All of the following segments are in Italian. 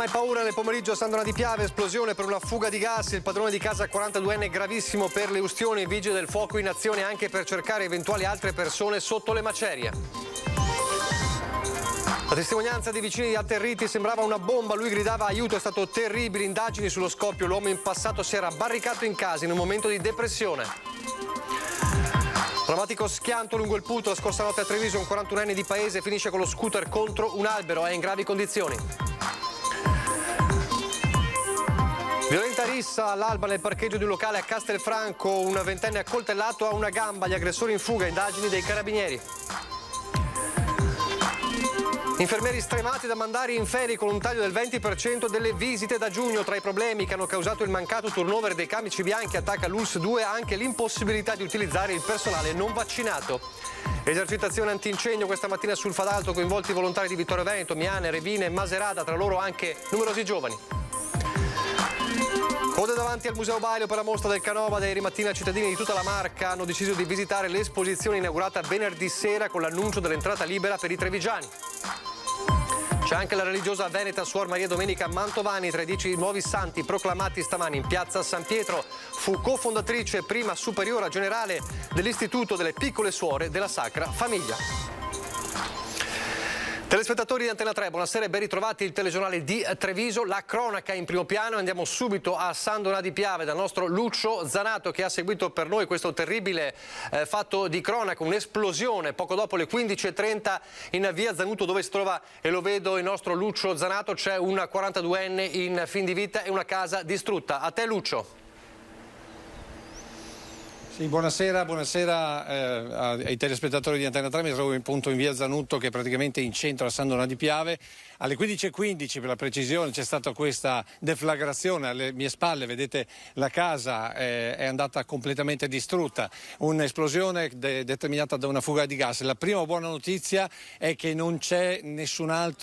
mai paura nel pomeriggio a Sandona di Piave, esplosione per una fuga di gas, il padrone di casa 42enne gravissimo per le ustioni, vigili del fuoco in azione anche per cercare eventuali altre persone sotto le macerie. La testimonianza dei vicini atterriti sembrava una bomba, lui gridava aiuto, è stato terribile, indagini sullo scoppio, l'uomo in passato si era barricato in casa in un momento di depressione. Drammatico schianto lungo il Puto, la scorsa notte a Treviso un 41enne di paese finisce con lo scooter contro un albero, è in gravi condizioni. Violenta rissa all'alba nel parcheggio di un locale a Castelfranco, un ventenne accoltellato a una gamba, gli aggressori in fuga, indagini dei carabinieri. Infermieri stremati da mandare in ferie con un taglio del 20% delle visite da giugno. Tra i problemi che hanno causato il mancato turnover dei camici bianchi attacca l'ULSS 2 anche l'impossibilità di utilizzare il personale non vaccinato. Esercitazione antincendio questa mattina sul Fadalto, coinvolti i volontari di Vittorio Veneto, Miane, Revine e Maserata, tra loro anche numerosi giovani. Code davanti al Museo Bailio per la mostra del Canova. Da ieri mattina cittadini di tutta la Marca hanno deciso di visitare l'esposizione inaugurata venerdì sera con l'annuncio dell'entrata libera per i trevigiani. C'è anche la religiosa veneta Suor Maria Domenica Mantovani, tra i 10 nuovi santi proclamati stamani in piazza San Pietro. Fu cofondatrice e prima superiora generale dell'Istituto delle Piccole Suore della Sacra Famiglia. Telespettatori di Antena 3, buonasera e ben ritrovati, il telegiornale di Treviso, la cronaca in primo piano. Andiamo subito a Sandona di Piave dal nostro Lucio Zanato che ha seguito per noi questo terribile fatto di cronaca, un'esplosione poco dopo le 15:30 in via Zanuto dove si trova, e lo vedo, il nostro Lucio Zanato, c'è un 42enne in fin di vita e una casa distrutta. A te Lucio. Sì, buonasera ai telespettatori di Antena 3, mi trovo appunto in via Zanuto che è praticamente in centro a Sandona di Piave. Alle 15:15 per la precisione c'è stata questa deflagrazione, alle mie spalle vedete la casa è andata completamente distrutta, un'esplosione determinata da una fuga di gas. La prima buona notizia è che non c'è nessuna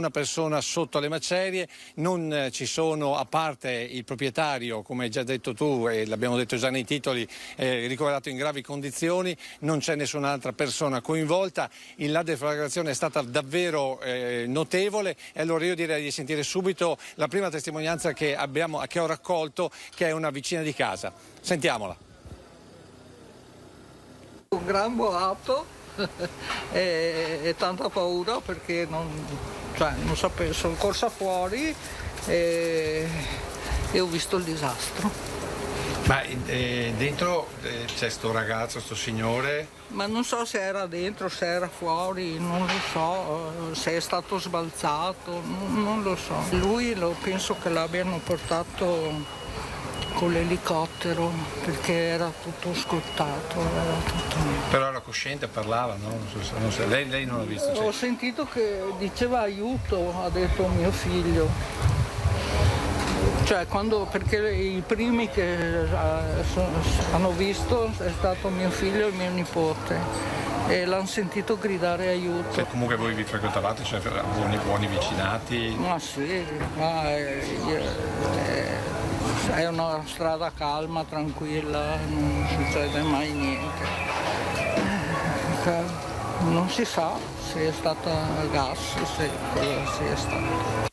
persona sotto le macerie, non ci sono, a parte il proprietario, come hai già detto tu e l'abbiamo detto già nei titoli, ricoverato in gravi condizioni, non c'è nessun'altra persona coinvolta. La deflagrazione è stata davvero notevole e allora io direi di sentire subito la prima testimonianza che ho raccolto, che è una vicina di casa. Sentiamola. Un gran boato e tanta paura perché non sapevo, sono corsa fuori e ho visto il disastro. Ma dentro c'è sto ragazzo, sto signore? Ma non so se era dentro, se era fuori, non lo so, se è stato sbalzato, non lo so. Lui penso che l'abbiano portato con l'elicottero perché era tutto scottato. Però era cosciente, parlava, no? Non so, lei non l'ha visto? Ho sentito che diceva aiuto, ha detto mio figlio. Perché i primi che hanno visto è stato mio figlio e mio nipote e l'hanno sentito gridare aiuto. Comunque voi vi frequentavate, cioè buoni vicinati? Ma sì, è una strada calma, tranquilla, non succede mai niente. Non si sa se è stata gas, se cosa sia stato.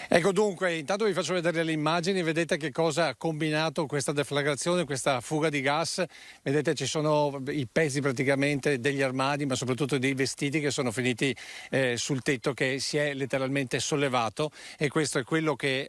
Ecco dunque, intanto vi faccio vedere le immagini, vedete che cosa ha combinato questa deflagrazione, questa fuga di gas. Vedete ci sono i pezzi praticamente degli armadi, ma soprattutto dei vestiti che sono finiti sul tetto, che si è letteralmente sollevato, e questo è quello che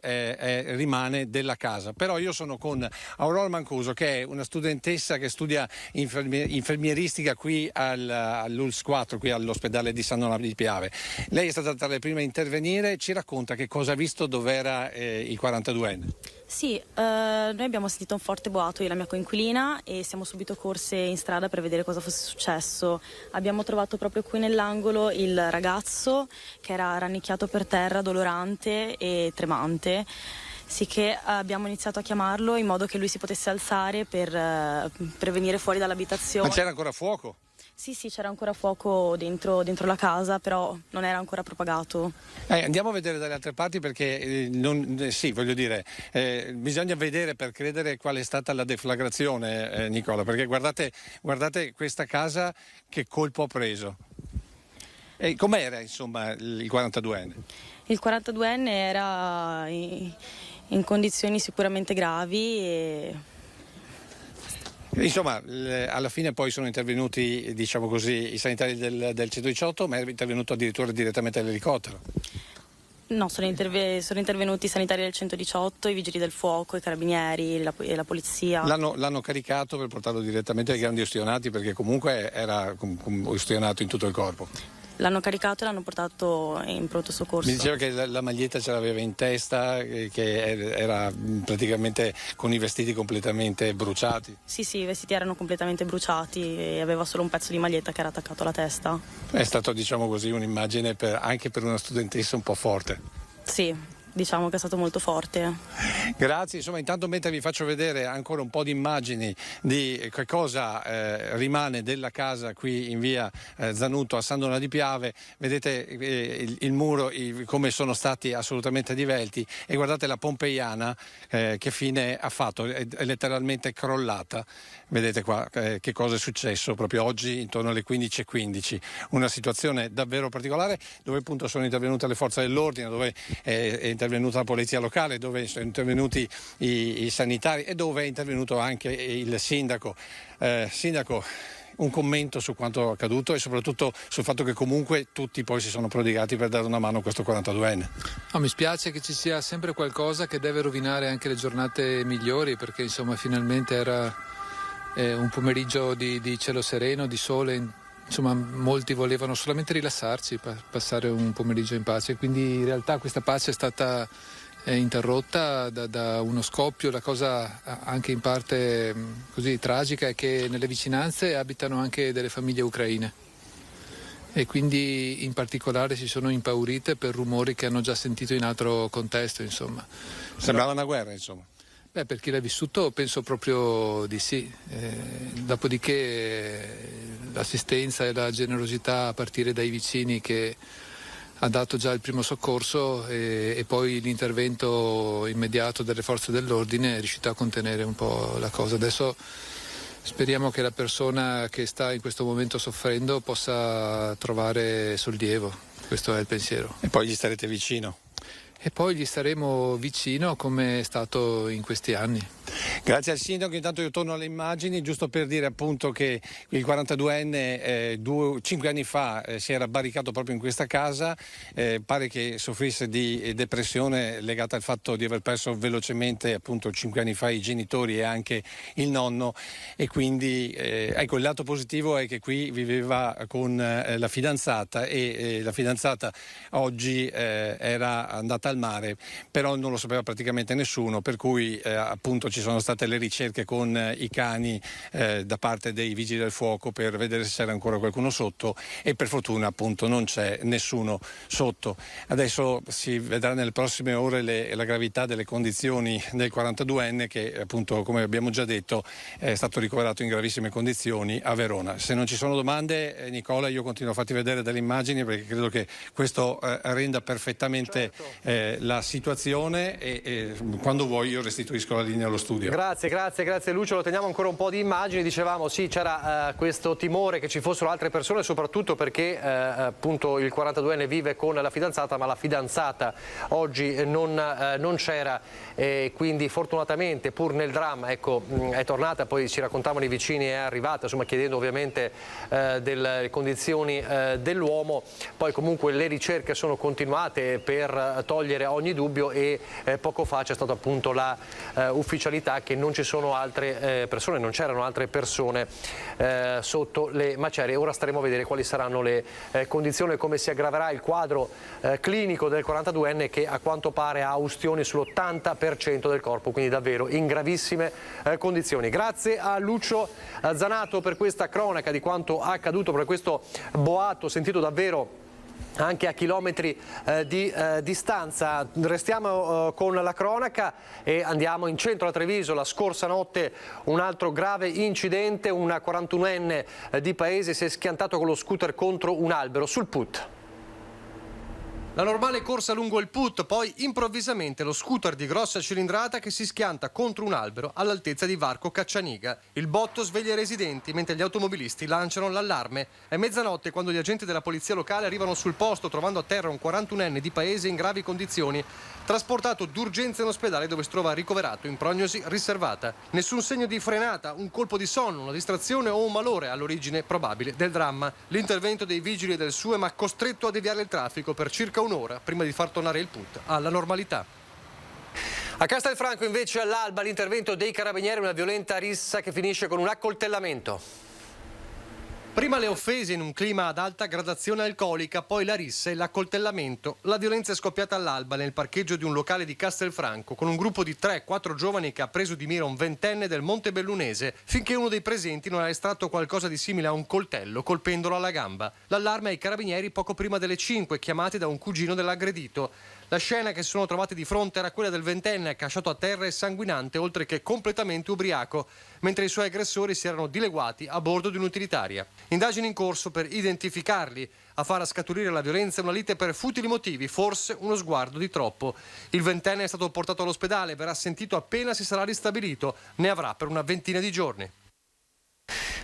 rimane della casa. Però io sono con Aurora Mancuso, che è una studentessa che studia infermieristica qui all'ULSS 4, qui all'ospedale di Sandona di Piave. Lei è stata tra le prime a intervenire, ci racconta che cosa ha visto dove era il 42enne. Sì, noi abbiamo sentito un forte boato, io e la mia coinquilina, e siamo subito corse in strada per vedere cosa fosse successo. Abbiamo trovato proprio qui nell'angolo il ragazzo che era rannicchiato per terra, dolorante e tremante. Sì, che abbiamo iniziato a chiamarlo in modo che lui si potesse alzare per venire fuori dall'abitazione. Ma c'era ancora fuoco? Sì, c'era ancora fuoco dentro la casa, però non era ancora propagato. Andiamo a vedere dalle altre parti perché, bisogna vedere per credere qual è stata la deflagrazione, Nicola, perché guardate questa casa che colpo ha preso. E com'era insomma il 42enne? Il 42enne era in condizioni sicuramente gravi e... Insomma, alla fine poi sono intervenuti, diciamo così, i sanitari del 118, ma è intervenuto addirittura direttamente l'elicottero. No, sono intervenuti i sanitari del 118, i vigili del fuoco, i carabinieri e la polizia. L'hanno caricato per portarlo direttamente ai grandi ustionati, perché comunque era ustionato in tutto il corpo. L'hanno caricato e l'hanno portato in pronto soccorso. Mi diceva che la maglietta ce l'aveva in testa, che era praticamente con i vestiti completamente bruciati. Sì, i vestiti erano completamente bruciati e aveva solo un pezzo di maglietta che era attaccato alla testa. È stato, diciamo così, un'immagine anche per una studentessa un po' forte. Sì. Diciamo che è stato molto forte. Grazie, insomma intanto mentre vi faccio vedere ancora un po' di immagini di che cosa rimane della casa qui in via Zanutto a San Donà di Piave, vedete il muro come sono stati assolutamente divelti e guardate la Pompeiana che fine ha fatto, è letteralmente crollata. Vedete qua che cosa è successo proprio oggi intorno alle 15:15, una situazione davvero particolare dove appunto sono intervenute le forze dell'ordine, dove è intervenuta la polizia locale, dove sono intervenuti i sanitari e dove è intervenuto anche il sindaco. Sindaco, un commento su quanto accaduto e soprattutto sul fatto che comunque tutti poi si sono prodigati per dare una mano a questo 42enne. No, mi spiace che ci sia sempre qualcosa che deve rovinare anche le giornate migliori, perché insomma finalmente era un pomeriggio di cielo sereno, di sole, insomma molti volevano solamente rilassarsi, passare un pomeriggio in pace, quindi in realtà questa pace è stata interrotta da uno scoppio. La cosa anche in parte così tragica è che nelle vicinanze abitano anche delle famiglie ucraine e quindi in particolare si sono impaurite per rumori che hanno già sentito in altro contesto, insomma. Sembrava una guerra, insomma. Beh, per chi l'ha vissuto penso proprio di sì. Dopodiché l'assistenza e la generosità a partire dai vicini che ha dato già il primo soccorso e poi l'intervento immediato delle forze dell'ordine è riuscito a contenere un po' la cosa. Adesso speriamo che la persona che sta in questo momento soffrendo possa trovare sollievo, questo è il pensiero. E poi gli starete vicino? E poi gli staremo vicino come è stato in questi anni. Grazie al sindaco, intanto io torno alle immagini, giusto per dire appunto che il 42enne 5 anni fa si era barricato proprio in questa casa, pare che soffrisse di depressione legata al fatto di aver perso velocemente appunto 5 anni fa i genitori e anche il nonno e quindi ecco il lato positivo è che qui viveva con la fidanzata e la fidanzata oggi era andata al mare, però non lo sapeva praticamente nessuno, per cui appunto ci sono state le ricerche con i cani da parte dei vigili del fuoco per vedere se c'era ancora qualcuno sotto e per fortuna appunto non c'è nessuno sotto. Adesso si vedrà nelle prossime ore la gravità delle condizioni del 42enne che appunto come abbiamo già detto è stato ricoverato in gravissime condizioni a Verona. Se non ci sono domande Nicola io continuo a farti vedere delle immagini perché credo che questo renda perfettamente la situazione e quando vuoi io restituisco la linea allo studio. Grazie Lucio, lo teniamo ancora un po' di immagini, dicevamo sì c'era questo timore che ci fossero altre persone soprattutto perché appunto il 42enne vive con la fidanzata ma la fidanzata oggi non c'era e quindi fortunatamente pur nel dramma ecco, è tornata, poi ci raccontavano i vicini è arrivata insomma chiedendo ovviamente delle condizioni dell'uomo, poi comunque le ricerche sono continuate per togliere ogni dubbio e poco fa c'è stata appunto la ufficialità che non ci sono altre persone, non c'erano altre persone sotto le macerie. Ora staremo a vedere quali saranno le condizioni e come si aggraverà il quadro clinico del 42enne che a quanto pare ha ustioni sull'80% del corpo, quindi davvero in gravissime condizioni. Grazie a Lucio Zanato per questa cronaca di quanto accaduto, per questo boato sentito davvero anche a chilometri di distanza. Restiamo con la cronaca e andiamo in centro a Treviso. La scorsa notte un altro grave incidente, un 41enne di paese si è schiantato con lo scooter contro un albero sul Put. La normale corsa lungo il put, poi improvvisamente lo scooter di grossa cilindrata che si schianta contro un albero all'altezza di Varco Caccianiga. Il botto sveglia i residenti mentre gli automobilisti lanciano l'allarme. È mezzanotte quando gli agenti della polizia locale arrivano sul posto trovando a terra un 41enne di paese in gravi condizioni, trasportato d'urgenza in ospedale dove si trova ricoverato in prognosi riservata. Nessun segno di frenata, un colpo di sonno, una distrazione o un malore all'origine probabile del dramma. L'intervento dei vigili e del SUEM ha costretto a deviare il traffico per circa un'ora prima di far tornare il put alla normalità. A Castelfranco invece all'alba l'intervento dei carabinieri, una violenta rissa che finisce con un accoltellamento. Prima le offese in un clima ad alta gradazione alcolica, poi la rissa e l'accoltellamento. La violenza è scoppiata all'alba nel parcheggio di un locale di Castelfranco con un gruppo di 3-4 giovani che ha preso di mira un ventenne del Montebellunese finché uno dei presenti non ha estratto qualcosa di simile a un coltello colpendolo alla gamba. L'allarme ai carabinieri poco prima delle 5, chiamati da un cugino dell'aggredito. La scena che si sono trovati di fronte era quella del ventenne accasciato a terra e sanguinante oltre che completamente ubriaco, mentre i suoi aggressori si erano dileguati a bordo di un'utilitaria. Indagini in corso per identificarli. A far scaturire la violenza una lite per futili motivi, forse uno sguardo di troppo. Il ventenne è stato portato all'ospedale, verrà sentito appena si sarà ristabilito. Ne avrà per una ventina di giorni.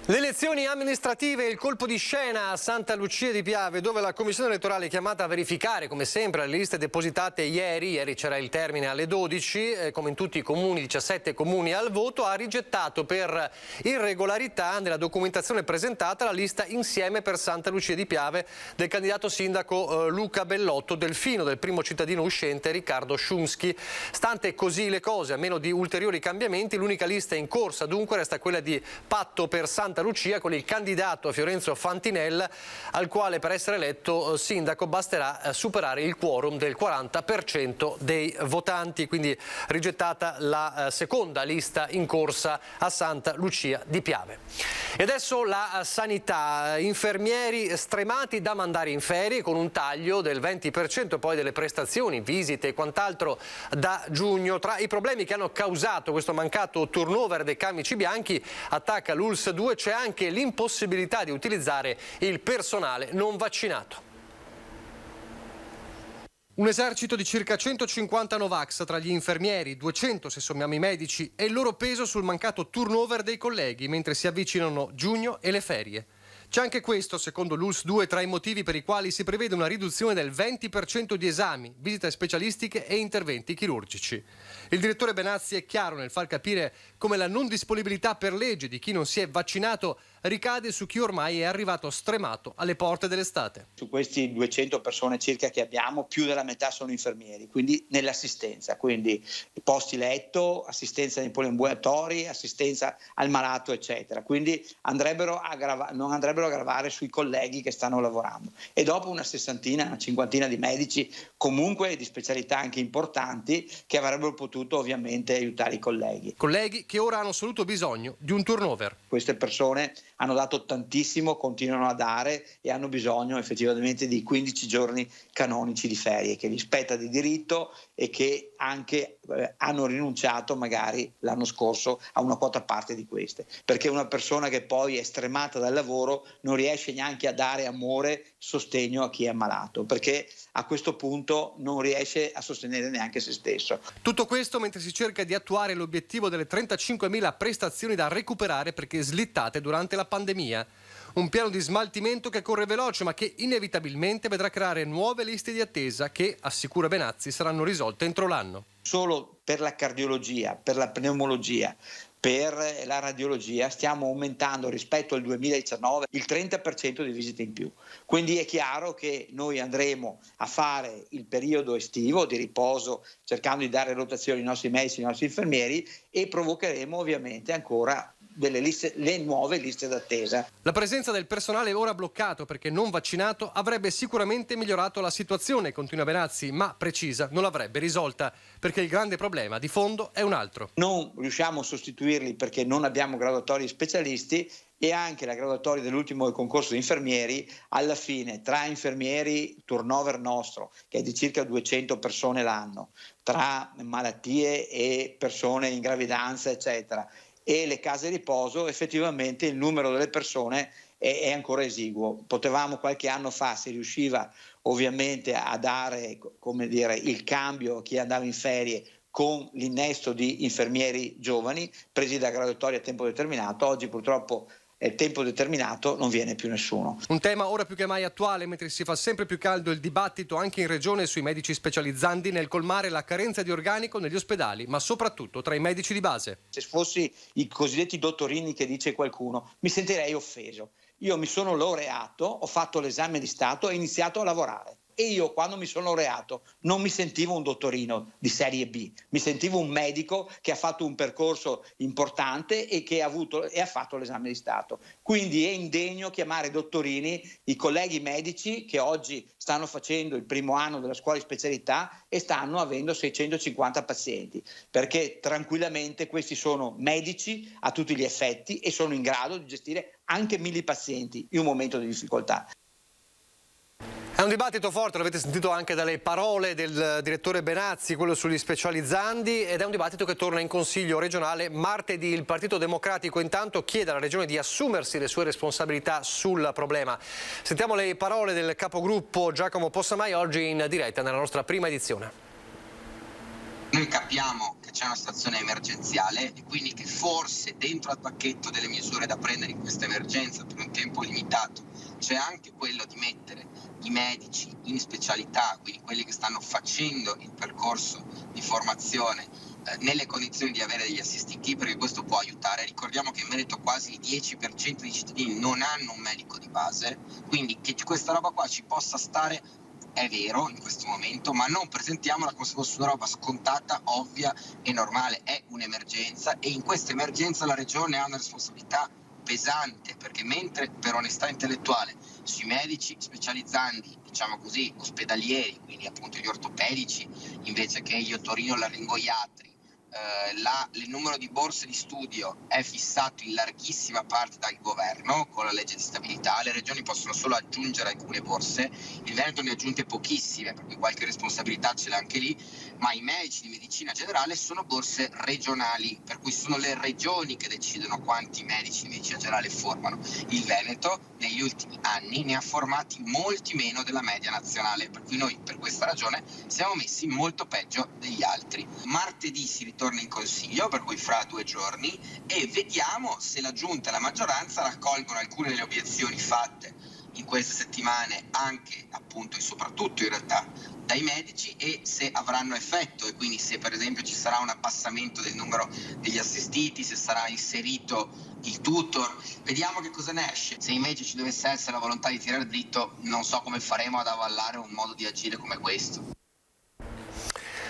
Le elezioni amministrative e il colpo di scena a Santa Lucia di Piave, dove la commissione elettorale è chiamata a verificare, come sempre, le liste depositate ieri. Ieri c'era il termine alle 12, come in tutti i comuni, 17 comuni al voto, ha rigettato per irregolarità nella documentazione presentata la lista Insieme per Santa Lucia di Piave del candidato sindaco Luca Bellotto, delfino del primo cittadino uscente Riccardo Sciunschi. Stante così le cose, a meno di ulteriori cambiamenti, l'unica lista in corsa dunque resta quella di Patto per Santa Lucia con il candidato Fiorenzo Fantinella, al quale per essere eletto sindaco basterà superare il quorum del 40% dei votanti, quindi rigettata la seconda lista in corsa a Santa Lucia di Piave. E adesso la sanità, infermieri stremati da mandare in ferie con un taglio del 20% poi delle prestazioni, visite e quant'altro da giugno. Tra i problemi che hanno causato questo mancato turnover dei camici bianchi, attacca l'ULSS 2, c'è anche l'impossibilità di utilizzare il personale non vaccinato. Un esercito di circa 150 Novax tra gli infermieri, 200 se sommiamo i medici, e il loro peso sul mancato turnover dei colleghi mentre si avvicinano giugno e le ferie. C'è anche questo, secondo l'ULSS 2, tra i motivi per i quali si prevede una riduzione del 20% di esami, visite specialistiche e interventi chirurgici. Il direttore Benazzi è chiaro nel far capire come la non disponibilità per legge di chi non si è vaccinato ricade su chi ormai è arrivato stremato alle porte dell'estate. Su questi 200 persone circa che abbiamo, più della metà sono infermieri, quindi nell'assistenza, quindi posti letto, assistenza nei poliambulatori, assistenza al malato, eccetera. Quindi non andrebbero a gravare sui colleghi che stanno lavorando. E dopo una sessantina, una cinquantina di medici, comunque di specialità anche importanti, che avrebbero potuto ovviamente aiutare i colleghi. Colleghi che ora hanno assoluto bisogno di un turnover. Queste persone hanno dato tantissimo, continuano a dare e hanno bisogno effettivamente di 15 giorni canonici di ferie che gli spetta di diritto e che anche hanno rinunciato magari l'anno scorso a una quota parte di queste, perché una persona che poi è stremata dal lavoro non riesce neanche a dare amore, sostegno a chi è ammalato, perché a questo punto non riesce a sostenere neanche se stesso. Tutto questo mentre si cerca di attuare l'obiettivo delle 35.000 prestazioni da recuperare perché slittate durante la pandemia. Un piano di smaltimento che corre veloce ma che inevitabilmente vedrà creare nuove liste di attesa che, assicura Benazzi, saranno risolte entro l'anno. Solo per la cardiologia, per la pneumologia, per la radiologia stiamo aumentando rispetto al 2019 il 30% di visite in più. Quindi è chiaro che noi andremo a fare il periodo estivo di riposo cercando di dare rotazione ai nostri medici, ai nostri infermieri e provocheremo ovviamente ancora le nuove liste d'attesa. La presenza del personale ora bloccato perché non vaccinato avrebbe sicuramente migliorato la situazione, continua Benazzi, ma precisa non l'avrebbe risolta perché il grande problema di fondo è un altro. Non riusciamo a sostituirli perché non abbiamo graduatorie specialisti e anche la graduatoria dell'ultimo concorso di infermieri, alla fine tra infermieri, turnover nostro che è di circa 200 persone l'anno, tra malattie e persone in gravidanza eccetera, e le case riposo, effettivamente il numero delle persone è ancora esiguo. Potevamo qualche anno fa, si riusciva ovviamente a dare, come dire, il cambio a chi andava in ferie con l'innesto di infermieri giovani presi da graduatoria a tempo determinato. Oggi purtroppo il tempo determinato non viene più nessuno. Un tema ora più che mai attuale, mentre si fa sempre più caldo il dibattito anche in regione sui medici specializzandi nel colmare la carenza di organico negli ospedali, ma soprattutto tra i medici di base. Se fossi i cosiddetti dottorini che dice qualcuno, mi sentirei offeso. Io mi sono laureato, ho fatto l'esame di Stato e ho iniziato a lavorare. E io quando mi sono laureato non mi sentivo un dottorino di serie B, mi sentivo un medico che ha fatto un percorso importante e che ha fatto l'esame di Stato. Quindi è indegno chiamare dottorini i colleghi medici che oggi stanno facendo il primo anno della scuola di specialità e stanno avendo 650 pazienti, perché tranquillamente questi sono medici a tutti gli effetti e sono in grado di gestire anche 1000 pazienti in un momento di difficoltà. È un dibattito forte, l'avete sentito anche dalle parole del direttore Benazzi, quello sugli specializzandi, ed è un dibattito che torna in Consiglio regionale martedì. Il Partito Democratico intanto chiede alla Regione di assumersi le sue responsabilità sul problema. Sentiamo le parole del capogruppo Giacomo Possamai oggi in diretta nella nostra prima edizione. Noi capiamo che c'è una situazione emergenziale e quindi che forse dentro al pacchetto delle misure da prendere in questa emergenza per un tempo limitato c'è anche quello di mettere i medici in specialità, quindi quelli che stanno facendo il percorso di formazione nelle condizioni di avere degli assistiti, perché questo può aiutare. Ricordiamo che in Veneto quasi il 10% dei cittadini non hanno un medico di base, quindi che questa roba qua ci possa stare è vero in questo momento, ma non presentiamola come se fosse una roba scontata, ovvia e normale. È un'emergenza e in questa emergenza la Regione ha una responsabilità pesante, perché mentre per onestà intellettuale sui medici specializzandi, diciamo così, ospedalieri, quindi appunto gli ortopedici invece che gli otorinolaringoiatri, il numero di borse di studio è fissato in larghissima parte dal governo con la legge di stabilità, le regioni possono solo aggiungere alcune borse, il Veneto ne ha aggiunte pochissime, per cui qualche responsabilità ce l'ha anche lì, ma i medici di medicina generale sono borse regionali, per cui sono le regioni che decidono quanti medici di medicina generale formano. Il Veneto negli ultimi anni ne ha formati molti meno della media nazionale, per cui noi per questa ragione siamo messi molto peggio degli altri. Martedì si ritorna in Consiglio, per cui fra 2 giorni, e vediamo se la Giunta e la maggioranza raccolgono alcune delle obiezioni fatte in queste settimane, anche appunto e soprattutto in realtà dai medici, e se avranno effetto, e quindi se per esempio ci sarà un abbassamento del numero degli assistiti, se sarà inserito il tutor. Vediamo che cosa ne esce. Se invece ci dovesse essere la volontà di tirare dritto, non so come faremo ad avallare un modo di agire come questo.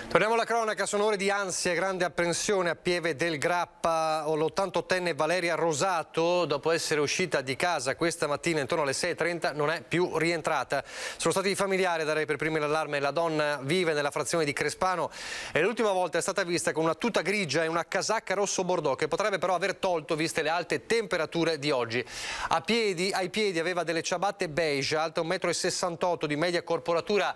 Torniamo alla cronaca, sono ore di ansia e grande apprensione a Pieve del Grappa. L'88enne Valeria Rosato, dopo essere uscita di casa questa mattina intorno alle 6:30, non è più rientrata. Sono stati i familiari a dare per primi l'allarme. La donna vive nella frazione di Crespano e l'ultima volta è stata vista con una tuta grigia e una casacca rosso bordeaux, che potrebbe però aver tolto viste le alte temperature di oggi. Ai piedi aveva delle ciabatte beige, alta 1,68 m, di media corporatura,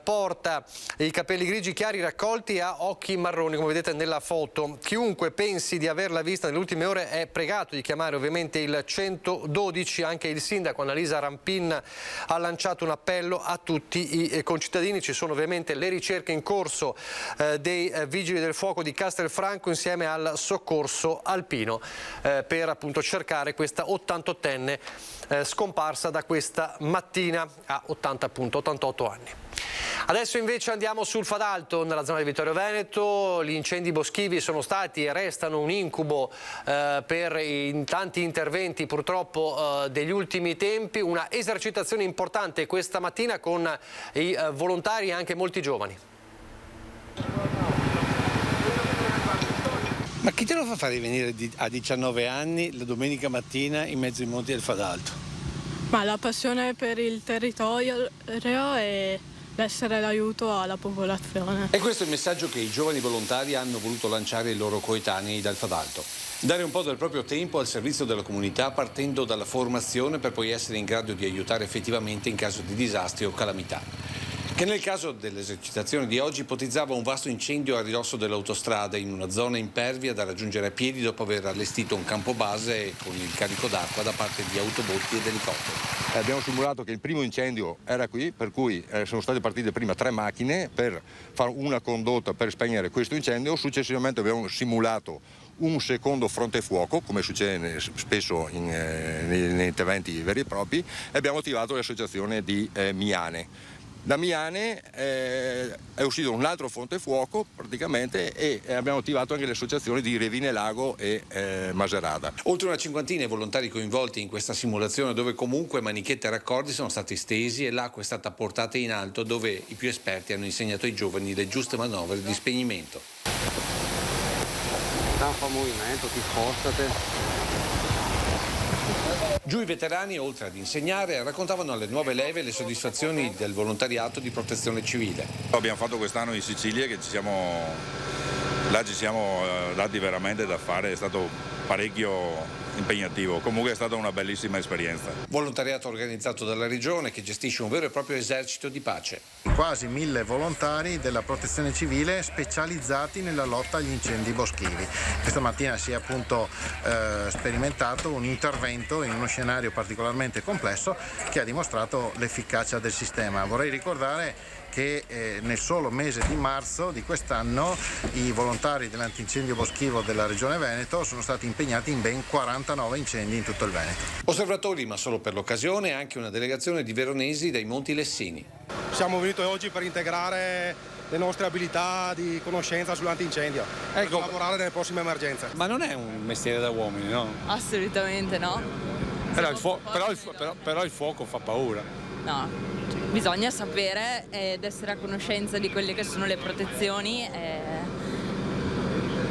porta i capelli grigi chiari raccolti e ha occhi marroni, come vedete nella foto. Chiunque pensi di averla vista nelle ultime ore è pregato di chiamare ovviamente il 112. Anche il sindaco Annalisa Rampin ha lanciato un appello a tutti i concittadini. Ci sono ovviamente le ricerche in corso dei vigili del fuoco di Castelfranco insieme al soccorso alpino per appunto cercare questa 88enne scomparsa da questa mattina a 88 anni. Adesso invece andiamo sul Fadalto, nella zona di Vittorio Veneto. Gli incendi boschivi sono stati e restano un incubo per tanti interventi purtroppo degli ultimi tempi. Una esercitazione importante questa mattina con i volontari e anche molti giovani. Ma chi te lo fa fare venire a 19 anni la domenica mattina in mezzo ai monti del Fadalto? Ma la passione per il territorio e l'essere d'aiuto alla popolazione. E questo è il messaggio che i giovani volontari hanno voluto lanciare ai loro coetanei dal Fadalto. Dare un po' del proprio tempo al servizio della comunità, partendo dalla formazione per poi essere in grado di aiutare effettivamente in caso di disastri o calamità. Che nel caso dell'esercitazione di oggi ipotizzava un vasto incendio a ridosso dell'autostrada in una zona impervia da raggiungere a piedi dopo aver allestito un campo base con il carico d'acqua da parte di autobotti ed elicotteri. Abbiamo simulato che il primo incendio era qui, per cui sono state partite prima 3 macchine per fare una condotta per spegnere questo incendio. Successivamente abbiamo simulato un secondo fronte fuoco, come succede spesso negli interventi veri e propri, e abbiamo attivato l'associazione di Miane. Da Miane è uscito un altro fronte fuoco praticamente e abbiamo attivato anche le associazioni di Revine Lago e Maserata. Oltre una cinquantina i volontari coinvolti in questa simulazione, dove comunque manichette e raccordi sono stati stesi e l'acqua è stata portata in alto, dove i più esperti hanno insegnato ai giovani le giuste manovre di spegnimento. Fa movimento, ti spostate. Giù i veterani, oltre ad insegnare, raccontavano alle nuove leve le soddisfazioni del volontariato di protezione civile. Abbiamo fatto quest'anno in Sicilia che ci siamo dati veramente da fare, è stato parecchio impegnativo, comunque è stata una bellissima esperienza. Volontariato organizzato dalla regione che gestisce un vero e proprio esercito di pace. Quasi 1000 volontari della protezione civile specializzati nella lotta agli incendi boschivi. Questa mattina si è appunto sperimentato un intervento in uno scenario particolarmente complesso che ha dimostrato l'efficacia del sistema. Vorrei ricordare che nel solo mese di marzo di quest'anno i volontari dell'antincendio boschivo della Regione Veneto sono stati impegnati in ben 49 incendi in tutto il Veneto. Osservatori, ma solo per l'occasione, anche una delegazione di veronesi dai Monti Lessini. Siamo venuti oggi per integrare le nostre abilità di conoscenza sull'antincendio, per lavorare nelle prossime emergenze. Ma non è un mestiere da uomini, no? Assolutamente no. Però il fuoco fa paura. No, bisogna sapere ed essere a conoscenza di quelle che sono le protezioni.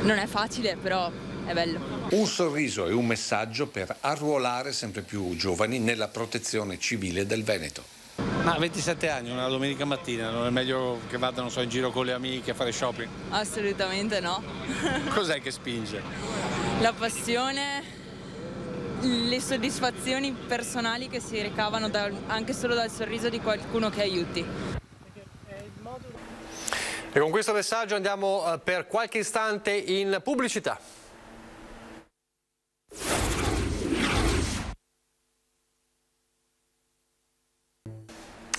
Non è facile, però è bello. Un sorriso e un messaggio per arruolare sempre più giovani nella protezione civile del Veneto. Ma 27 anni, una domenica mattina, non è meglio che vadano in giro con le amiche a fare shopping? Assolutamente no. Cos'è che spinge? La passione, le soddisfazioni personali che si ricavano anche solo dal sorriso di qualcuno che aiuti. E con questo messaggio andiamo per qualche istante in pubblicità.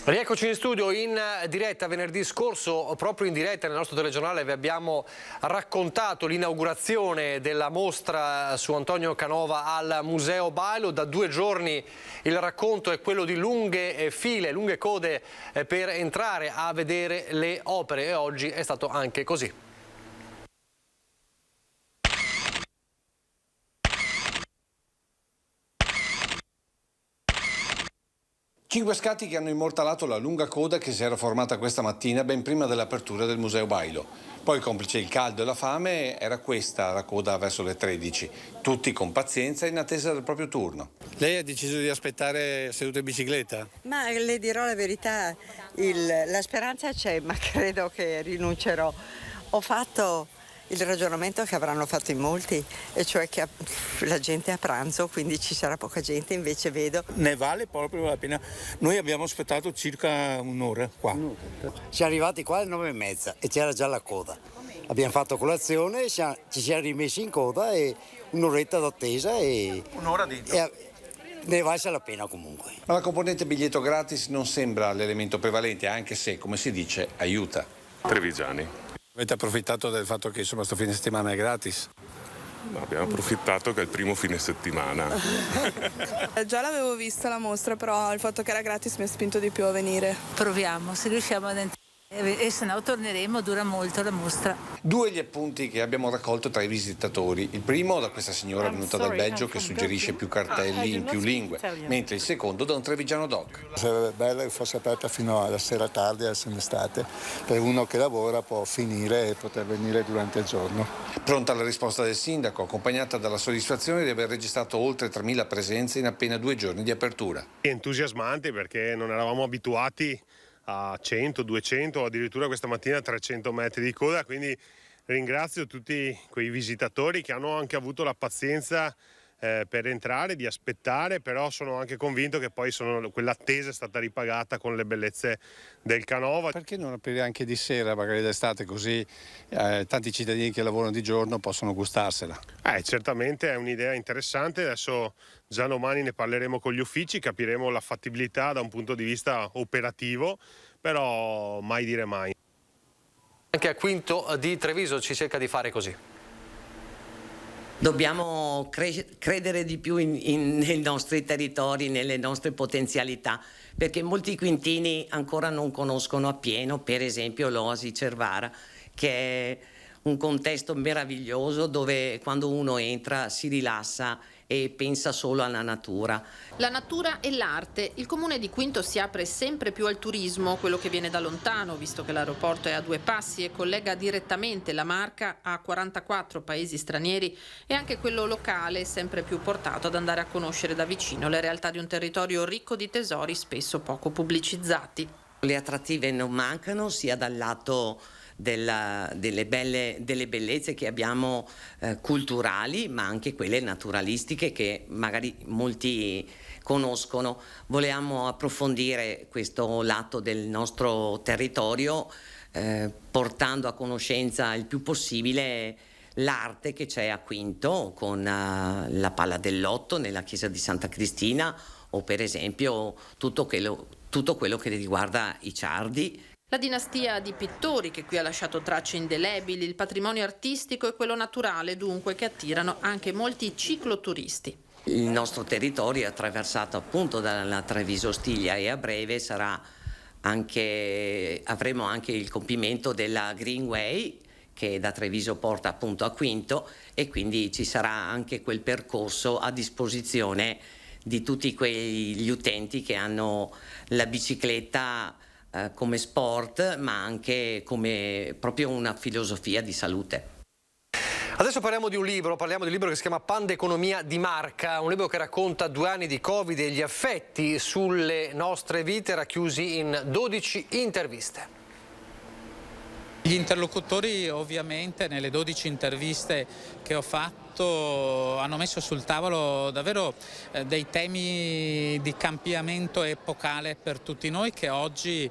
Rieccoci in studio in diretta. Venerdì scorso, proprio in diretta nel nostro telegiornale, vi abbiamo raccontato l'inaugurazione della mostra su Antonio Canova al Museo Bailo. Da 2 giorni il racconto è quello di lunghe file, lunghe code per entrare a vedere le opere, e oggi è stato anche così. 5 scatti che hanno immortalato la lunga coda che si era formata questa mattina ben prima dell'apertura del Museo Bailo. Poi, complice il caldo e la fame, era questa la coda verso le 13. Tutti con pazienza in attesa del proprio turno. Lei ha deciso di aspettare seduta in bicicletta? Ma le dirò la verità, la speranza c'è, ma credo che rinuncerò. Ho fatto il ragionamento che avranno fatto in molti, e cioè che la gente è a pranzo, quindi ci sarà poca gente, invece vedo. Ne vale proprio la pena. Noi abbiamo aspettato circa un'ora qua. Siamo arrivati qua alle 9:30 e c'era già la coda. Abbiamo fatto colazione, ci siamo rimessi in coda e un'oretta d'attesa e... Un'ora di... Ne valse la pena comunque. Ma la componente biglietto gratis non sembra l'elemento prevalente, anche se, come si dice, aiuta. Trevigiani. Avete approfittato del fatto che insomma sto fine settimana è gratis? Abbiamo approfittato che è il primo fine settimana. Già l'avevo vista la mostra, però il fatto che era gratis mi ha spinto di più a venire. Proviamo, se riusciamo ad entrare. E se no torneremo, dura molto la mostra. 2 gli appunti che abbiamo raccolto tra i visitatori. Il primo da questa signora venuta dal Belgio che suggerisce più cartelli in più lingue, mentre il secondo da un trevigiano doc. Sarebbe bello che fosse aperta fino alla sera tardi, adesso in estate, per uno che lavora può finire e poter venire durante il giorno. Pronta la risposta del sindaco, accompagnata dalla soddisfazione di aver registrato oltre 3.000 presenze in appena 2 giorni di apertura. Entusiasmanti perché non eravamo abituati a 100, 200 o addirittura questa mattina 300 metri di coda, quindi ringrazio tutti quei visitatori che hanno anche avuto la pazienza per entrare, di aspettare, però sono anche convinto che poi quell'attesa è stata ripagata con le bellezze del Canova. Perché non aprire anche di sera, magari d'estate, così tanti cittadini che lavorano di giorno possono gustarsela? Certamente è un'idea interessante, adesso già domani ne parleremo con gli uffici, capiremo la fattibilità da un punto di vista operativo, però mai dire mai. Anche a Quinto di Treviso si cerca di fare così. Dobbiamo credere di più nei nostri territori, nelle nostre potenzialità, perché molti quintini ancora non conoscono appieno, per esempio l'Oasi Cervara, che è un contesto meraviglioso dove quando uno entra si rilassa e pensa solo alla natura. La natura e l'arte. Il comune di Quinto si apre sempre più al turismo, quello che viene da lontano, visto che l'aeroporto è a 2 passi e collega direttamente la Marca a 44 paesi stranieri, e anche quello locale sempre più portato ad andare a conoscere da vicino le realtà di un territorio ricco di tesori spesso poco pubblicizzati. Le attrattive non mancano, sia dal lato delle bellezze che abbiamo culturali, ma anche quelle naturalistiche che magari molti conoscono. Volevamo approfondire questo lato del nostro territorio portando a conoscenza il più possibile l'arte che c'è a Quinto, con la Palla del Lotto nella chiesa di Santa Cristina, o per esempio tutto quello che riguarda i ciardi. La dinastia di pittori che qui ha lasciato tracce indelebili, il patrimonio artistico e quello naturale dunque, che attirano anche molti cicloturisti. Il nostro territorio è attraversato appunto dalla Treviso Stiglia e a breve avremo anche il compimento della Greenway, che da Treviso porta appunto a Quinto, e quindi ci sarà anche quel percorso a disposizione di tutti quegli utenti che hanno la bicicletta come sport, ma anche come proprio una filosofia di salute. Adesso parliamo di un libro che si chiama Pandeconomia di Marca, un libro che racconta 2 anni di Covid e gli effetti sulle nostre vite, racchiusi in 12 interviste. Gli interlocutori ovviamente nelle 12 interviste che ho fatto hanno messo sul tavolo davvero dei temi di cambiamento epocale per tutti noi, che oggi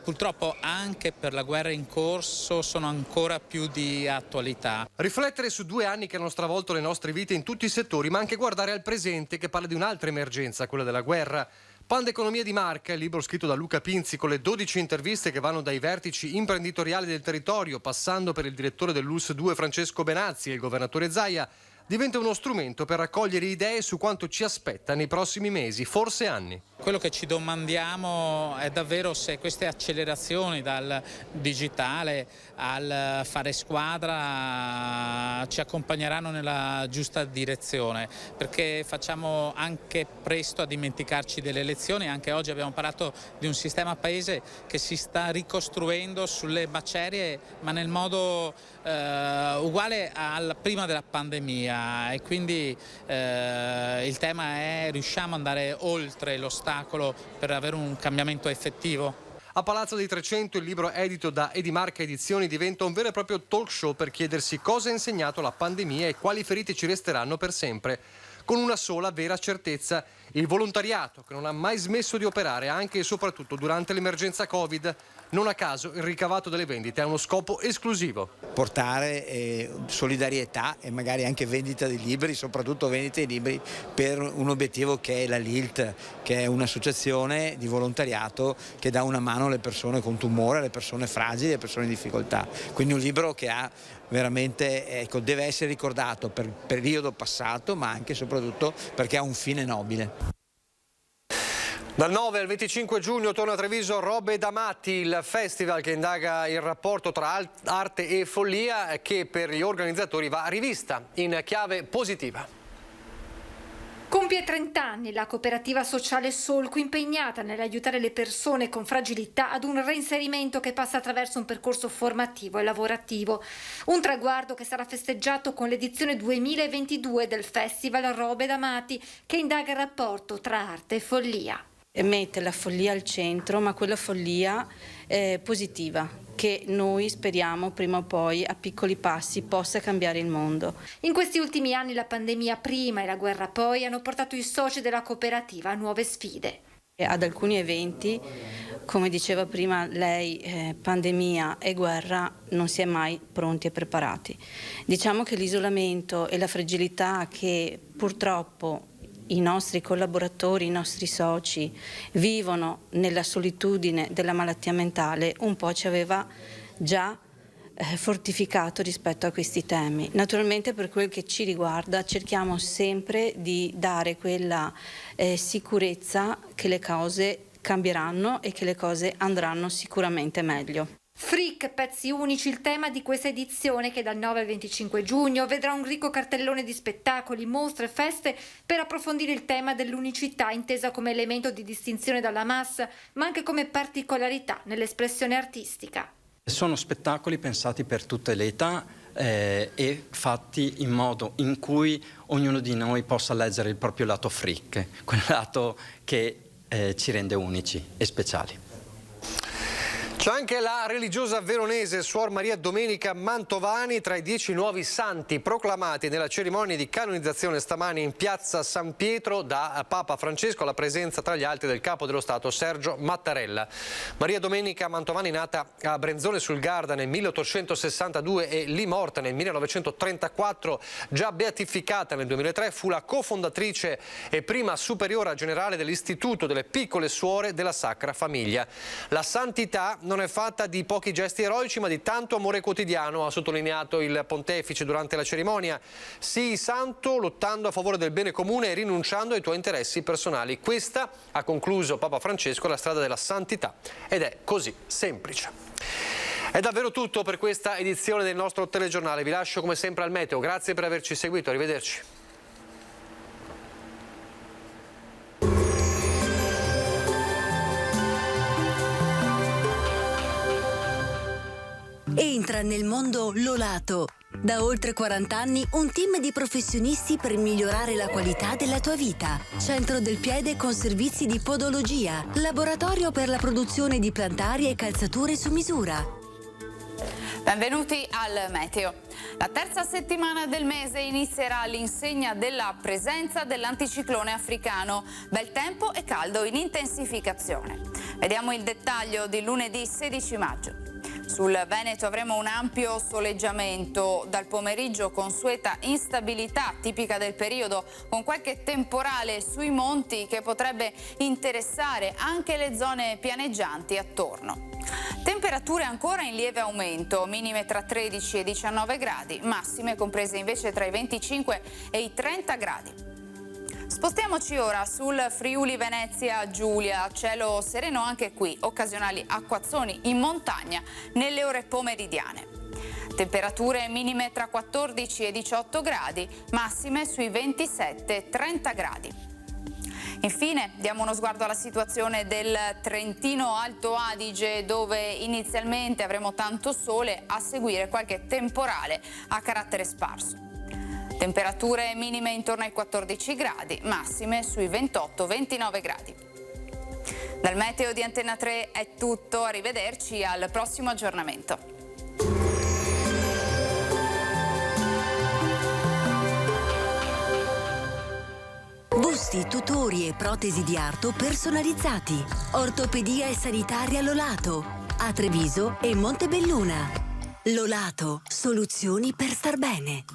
purtroppo anche per la guerra in corso sono ancora più di attualità. Riflettere su 2 anni che hanno stravolto le nostre vite in tutti i settori, ma anche guardare al presente che parla di un'altra emergenza, quella della guerra. Pandeconomia di Marca, il libro scritto da Luca Pinzi con le 12 interviste che vanno dai vertici imprenditoriali del territorio, passando per il direttore dell'ULSS 2 Francesco Benazzi e il governatore Zaia, diventa uno strumento per raccogliere idee su quanto ci aspetta nei prossimi mesi, forse anni. Quello che ci domandiamo è davvero se queste accelerazioni dal digitale al fare squadra ci accompagneranno nella giusta direzione, perché facciamo anche presto a dimenticarci delle lezioni. Anche oggi abbiamo parlato di un sistema paese che si sta ricostruendo sulle macerie, ma nel modo uguale al prima della pandemia, e quindi il tema è: riusciamo ad andare oltre l'ostacolo per avere un cambiamento effettivo? A Palazzo dei 300 il libro edito da Edimarca Edizioni diventa un vero e proprio talk show per chiedersi cosa ha insegnato la pandemia e quali ferite ci resteranno per sempre, con una sola vera certezza: il volontariato, che non ha mai smesso di operare anche e soprattutto durante l'emergenza Covid. Non a caso il ricavato delle vendite ha uno scopo esclusivo: portare solidarietà e magari anche vendita di libri, soprattutto vendita di libri per un obiettivo che è la LILT, che è un'associazione di volontariato che dà una mano alle persone con tumore, alle persone fragili, alle persone in difficoltà. Quindi un libro che ha veramente, deve essere ricordato per il periodo passato, ma anche e soprattutto perché ha un fine nobile. Dal 9 al 25 giugno torna a Treviso Robe d'Amati, il festival che indaga il rapporto tra arte e follia, che per gli organizzatori va rivista in chiave positiva. Compie 30 anni la cooperativa sociale Solco, impegnata nell'aiutare le persone con fragilità ad un reinserimento che passa attraverso un percorso formativo e lavorativo. Un traguardo che sarà festeggiato con l'edizione 2022 del festival Robe d'Amati, che indaga il rapporto tra arte e follia. E mette la follia al centro, ma quella follia positiva, che noi speriamo prima o poi a piccoli passi possa cambiare il mondo. In questi ultimi anni la pandemia prima e la guerra poi hanno portato i soci della cooperativa a nuove sfide. Ad alcuni eventi, come diceva prima lei, pandemia e guerra, non si è mai pronti e preparati. Diciamo che l'isolamento e la fragilità che purtroppo i nostri collaboratori, i nostri soci vivono nella solitudine della malattia mentale un po' ci aveva già fortificato rispetto a questi temi. Naturalmente per quel che ci riguarda cerchiamo sempre di dare quella sicurezza che le cose cambieranno e che le cose andranno sicuramente meglio. Freak, pezzi unici, il tema di questa edizione che dal 9 al 25 giugno vedrà un ricco cartellone di spettacoli, mostre e feste per approfondire il tema dell'unicità intesa come elemento di distinzione dalla massa, ma anche come particolarità nell'espressione artistica. Sono spettacoli pensati per tutte le età e fatti in modo in cui ognuno di noi possa leggere il proprio lato freak, quel lato che ci rende unici e speciali. C'è anche la religiosa veronese Suor Maria Domenica Mantovani tra i 10 nuovi santi proclamati nella cerimonia di canonizzazione stamani in piazza San Pietro da Papa Francesco, alla presenza tra gli altri del capo dello Stato Sergio Mattarella. Maria Domenica Mantovani, nata a Brenzone sul Garda nel 1862 e lì morta nel 1934, già beatificata nel 2003, fu la cofondatrice e prima superiora generale dell'Istituto delle Piccole Suore della Sacra Famiglia. La santità non è fatta di pochi gesti eroici, ma di tanto amore quotidiano, ha sottolineato il pontefice durante la cerimonia. Sii santo lottando a favore del bene comune e rinunciando ai tuoi interessi personali. Questa, ha concluso Papa Francesco, è la strada della santità ed è così semplice. È davvero tutto per questa edizione del nostro telegiornale. Vi lascio come sempre al meteo. Grazie per averci seguito. Arrivederci. Entra nel mondo Lolato. Da oltre 40 anni un team di professionisti per migliorare la qualità della tua vita. Centro del piede con servizi di podologia. Laboratorio per la produzione di plantari e calzature su misura. Benvenuti al meteo. La terza settimana del mese inizierà all'insegna della presenza dell'anticiclone africano. Bel tempo e caldo in intensificazione. Vediamo il dettaglio di lunedì 16 maggio. Sul Veneto avremo un ampio soleggiamento, dal pomeriggio consueta instabilità tipica del periodo, con qualche temporale sui monti che potrebbe interessare anche le zone pianeggianti attorno. Temperature ancora in lieve aumento, minime tra 13 e 19 gradi, massime comprese invece tra i 25 e i 30 gradi. Spostiamoci ora sul Friuli Venezia Giulia, cielo sereno anche qui, occasionali acquazzoni in montagna nelle ore pomeridiane. Temperature minime tra 14 e 18 gradi, massime sui 27-30 gradi. Infine diamo uno sguardo alla situazione del Trentino Alto Adige, dove inizialmente avremo tanto sole, a seguire qualche temporale a carattere sparso. Temperature minime intorno ai 14 gradi, massime sui 28-29 gradi. Dal meteo di Antenna 3 è tutto, arrivederci al prossimo aggiornamento. Busti, tutori e protesi di arto personalizzati. Ortopedia e sanitaria Lolato. A Treviso e Montebelluna. Lolato, soluzioni per star bene.